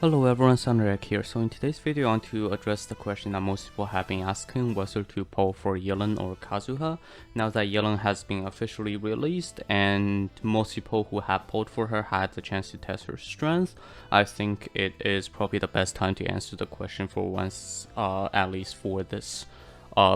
Hello everyone, ThunderEgg here. So in today's video, I want to address the question that most people have been asking, whether to poll for Yelan or Kazuha. Now that Yelan has been officially released and most people who have polled for her had the chance to test her strength, I think it is probably the best time to answer the question for once, at least for this,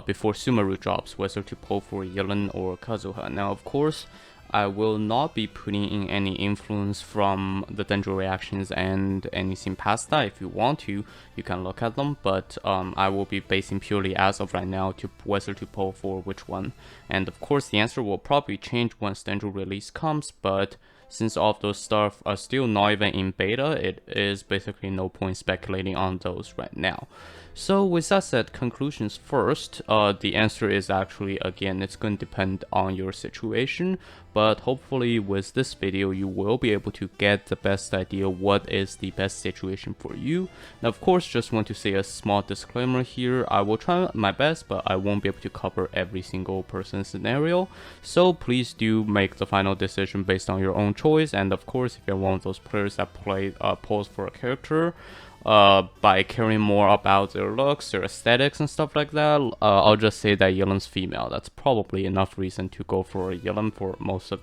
before Sumeru drops, whether to poll for Yelan or Kazuha. Now of course, I will not be putting in any influence from the Dendro reactions and anything past that. If you want to, you can look at them, but I will be basing purely as of right now to whether to poll for which one. And of course, the answer will probably change once Dendro release comes, but since all of those stuff are still not even in beta, it is basically no point speculating on those right now. So with that said, conclusions first, the answer is actually, again, it's going to depend on your situation, but hopefully with this video you will be able to get the best idea what is the best situation for you. Now of course, just want to say a small disclaimer here, I will try my best, but I won't be able to cover every single person's scenario, so please do make the final decision based on your own choice. And of course, if you're one of those players that play polls for a character, by caring more about their looks, their aesthetics and stuff like that, I'll just say that Yelan's female. That's probably enough reason to go for Yelan for most of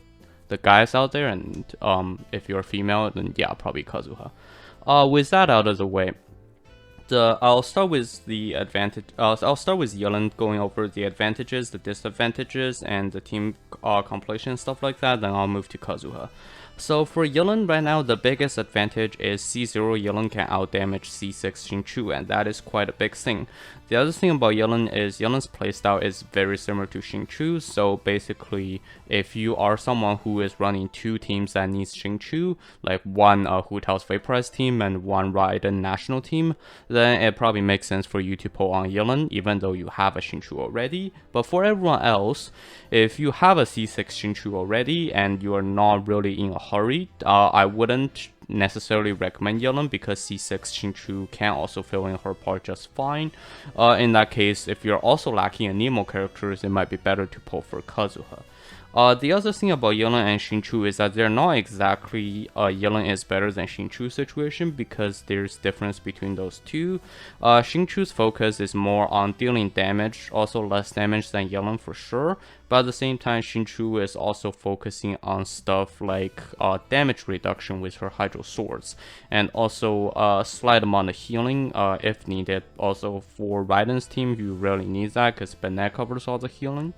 the guys out there, and if you're female, then yeah, probably Kazuha. With that out of the way, I'll start with the advantage. I'll start with Yelan, going over the advantages, the disadvantages, and the team completion and stuff like that. Then I'll move to Kazuha. So for Yelan right now, the biggest advantage is C0 Yelan can outdamage C6 Xingqiu, and that is quite a big thing. The other thing about Yelan is Yelan's playstyle is very similar to Xingqiu, so basically if you are someone who is running two teams that needs Xingqiu, like one Hu Tao's Vaporize team and one Raiden national team, then it probably makes sense for you to pull on Yelan even though you have a Xingqiu already. But for everyone else, if you have a C6 Xingqiu already and you are not really in a hurry, I wouldn't necessarily recommend Yelan because C6 Xingqiu can also fill in her part just fine. In that case, if you're also lacking in Nemo characters, it might be better to pull for Kazuha. The other thing about Yelan and Xingqiu is that they're not exactly Yelan is better than Xingqiu situation, because there's difference between those two. Xingqiu's focus is more on dealing damage, also less damage than Yelan for sure, but at the same time Xingqiu is also focusing on stuff like damage reduction with her Hydro Swords, and also a slight amount of healing if needed. Also for Raiden's team, you really need that because Bennett covers all the healing.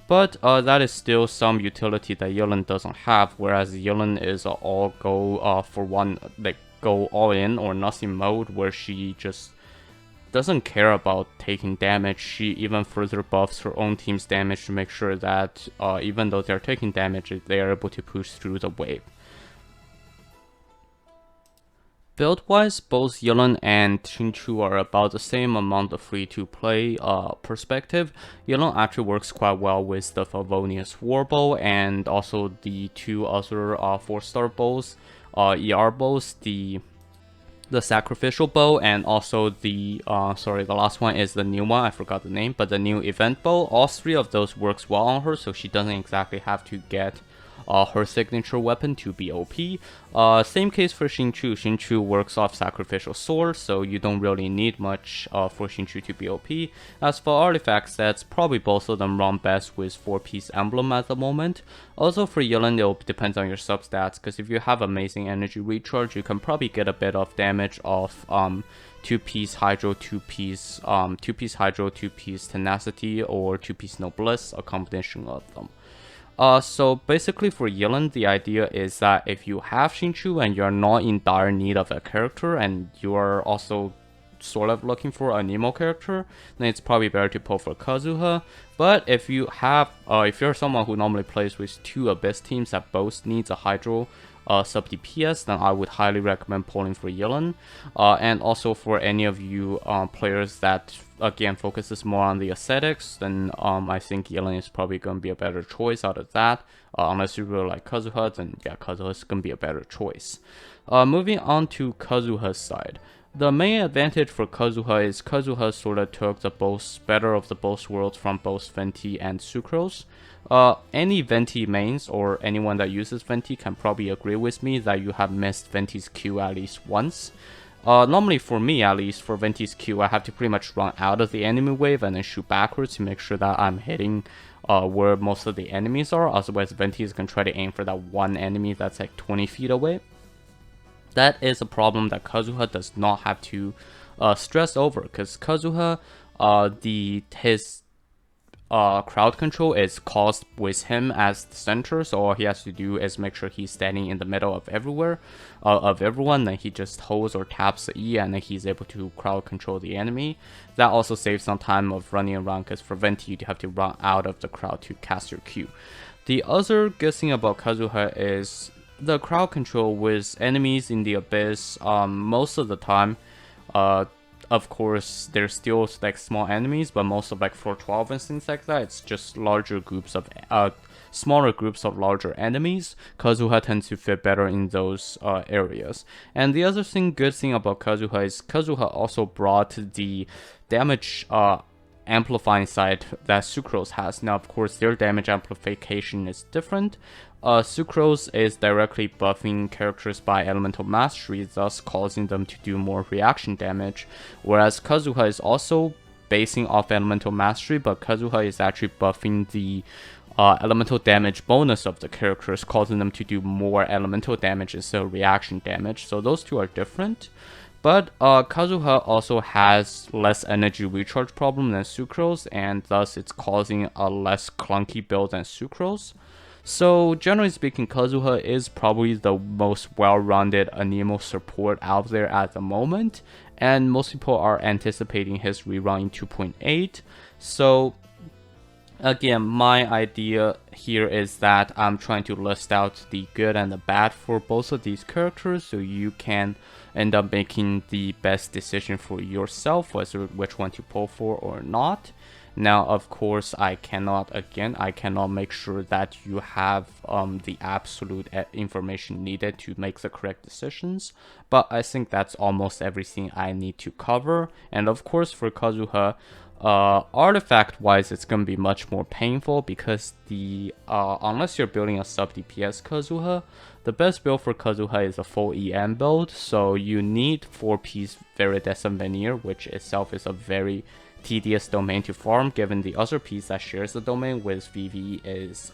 But that is still some utility that Yelan doesn't have, whereas Yelan is all go for one, like go all in or nothing mode, where she just doesn't care about taking damage. She even further buffs her own team's damage to make sure that even though they're taking damage, they are able to push through the wave. Build-wise, both Yelan and Xingqiu are about the same amount of free-to-play perspective. Yelan actually works quite well with the Favonius Warbow and also the two other 4-star bows, ER bows, the Sacrificial Bow, and also the the last one is the new one, I forgot the name, but the new Event Bow. All three of those works well on her, so she doesn't exactly have to get her signature weapon to be OP. Same case for Xingqiu. Xingqiu works off Sacrificial Sword, so you don't really need much for Xingqiu to be OP. As for artifact sets, probably both of them run best with 4-piece emblem at the moment. Also for Yelan, it depends on your substats, because if you have amazing energy recharge, you can probably get a bit of damage off 2-piece Hydro, 2-piece Hydro, 2-piece Tenacity, or 2-piece Noblesse, a combination of them. So basically for Yelan, the idea is that if you have Xingqiu and you're not in dire need of a character, and you're also sort of looking for a Nemo character, then it's probably better to pull for Kazuha. But if you have, if you're someone who normally plays with two Abyss teams that both needs a Hydro sub DPS, then I would highly recommend pulling for Yelan. And also for any of you players that again focuses more on the aesthetics, then I think Yelan is probably going to be a better choice out of that. Unless you really like Kazuha, then yeah, Kazuha is going to be a better choice. Moving on to Kazuha's side. The main advantage for Kazuha is Kazuha sort of took the better of the both worlds from both Venti and Sucrose. Any Venti mains or anyone that uses Venti can probably agree with me that you have missed Venti's Q at least once. Normally for me at least, for Venti's Q, I have to pretty much run out of the enemy wave and then shoot backwards to make sure that I'm hitting where most of the enemies are. Otherwise, Venti is going to try to aim for that one enemy that's like 20 feet away. That is a problem that Kazuha does not have to stress over, because Kazuha, his crowd control is caused with him as the center, so all he has to do is make sure he's standing in the middle of everyone, then he just holds or taps the E and then he's able to crowd control the enemy. That also saves some time of running around, because for Venti you have to run out of the crowd to cast your Q. The other good thing about Kazuha is the crowd control with enemies in the abyss. Most of the time, of course, there's still like small enemies, but most of like 412 and things like that, it's just larger groups of smaller groups of larger enemies. Kazuha tends to fit better in those areas. And the other good thing about Kazuha is Kazuha also brought the damage amplifying side that Sucrose has. Now, of course, their damage amplification is different. Sucrose is directly buffing characters by elemental mastery, thus causing them to do more reaction damage, whereas Kazuha is also basing off elemental mastery, but Kazuha is actually buffing the elemental damage bonus of the characters, causing them to do more elemental damage instead of reaction damage. So those two are different. But Kazuha also has less energy recharge problem than Sucrose, and thus it's causing a less clunky build than Sucrose. So generally speaking, Kazuha is probably the most well-rounded Anemo support out there at the moment, and most people are anticipating his rerun in 2.8. So again, my idea here is that I'm trying to list out the good and the bad for both of these characters, so you can end up making the best decision for yourself, whether which one to pull for or not. Now, of course, I cannot make sure that you have the absolute information needed to make the correct decisions, but I think that's almost everything I need to cover. And of course, for Kazuha, artifact wise, it's going to be much more painful, because the unless you're building a sub DPS Kazuha, the best build for Kazuha is a full EM build. So you need 4-piece Viridescent Veneer, which itself is a very tedious domain to farm, given the other piece that shares the domain with VV is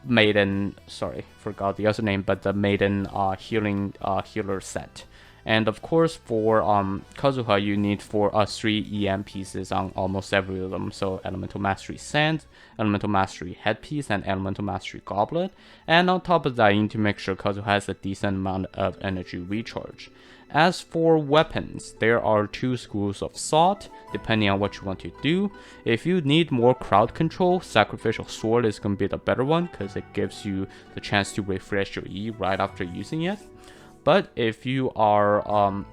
Maiden, sorry, forgot the other name, but the Maiden healer set. And of course, for Kazuha, you need 3 EM pieces on almost every of them. So Elemental Mastery Sand, Elemental Mastery Headpiece, and Elemental Mastery Goblet. And on top of that, you need to make sure Kazuha has a decent amount of energy recharge. As for weapons, there are 2 schools of thought, depending on what you want to do. If you need more crowd control, Sacrificial Sword is going to be the better one, because it gives you the chance to refresh your E right after using it. But if you are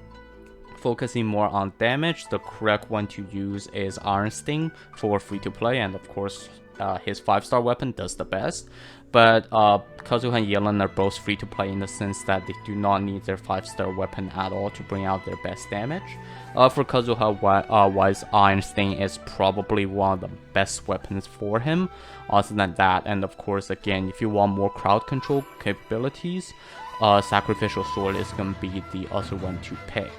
focusing more on damage, the correct one to use is Iron Sting for free-to-play, and of course his 5-star weapon does the best. But Kazuha and Yelan are both free-to-play in the sense that they do not need their 5-star weapon at all to bring out their best damage. For Kazuha, wise Iron Sting is probably one of the best weapons for him. Other than that, and of course, again, if you want more crowd control capabilities, Sacrificial Sword is going to be the other one to pick.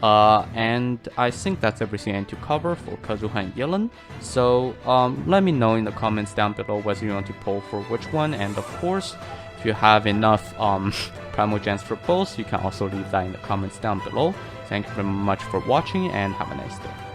And I think that's everything I need to cover for Kazuha and Yelan. So let me know in the comments down below whether you want to poll for which one, and of course, if you have enough Primal Gems for both, you can also leave that in the comments down below. Thank you very much for watching, and have a nice day.